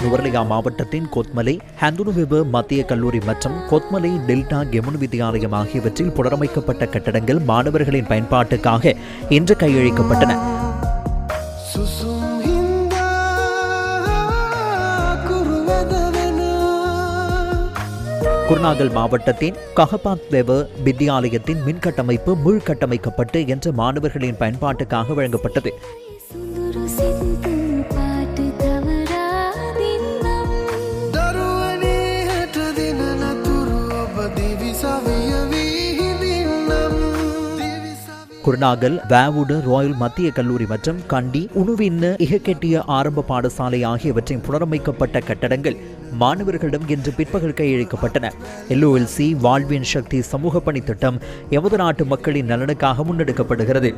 நுவரெலியா மாவட்டத்தின் கொத்மலை ஹந்துனுவெவ மத்திய கல்லூரி மற்றும் கொத்மலை டெல்டா கெமுனு வித்தியாலயம் ஆகியவற்றில் புனரமைக்கப்பட்ட கட்டடங்கள் மாணவர்களின் பயன்பாட்டுக்காக இன்று கையளிக்கப்பட்டன. குருநாகல் மாவட்டத்தின் கஹபாத் தேவ வித்தியாலயத்தின் மின்கட்டமைப்பு முழுக்கட்டமைக்கப்பட்டு என்ற மாணவர்களின் பயன்பாட்டுக்காக வழங்கப்பட்டது. குருநாகல் வேவுடு ராயல் மத்திய கல்லூரி மற்றும் கண்டி உணுவின் இகக்கெட்டிய ஆரம்ப பாடசாலை ஆகியவற்றின் புனரமைக்கப்பட்ட கட்டடங்கள் மாணவர்களிடம் இன்று பிற்பகல் கையளிக்கப்பட்டன. LOLC வாழ்வின் சக்தி சமூக பணி திட்டம் எமது நாட்டு மக்களின் நலனுக்காக முன்னெடுக்கப்படுகிறது.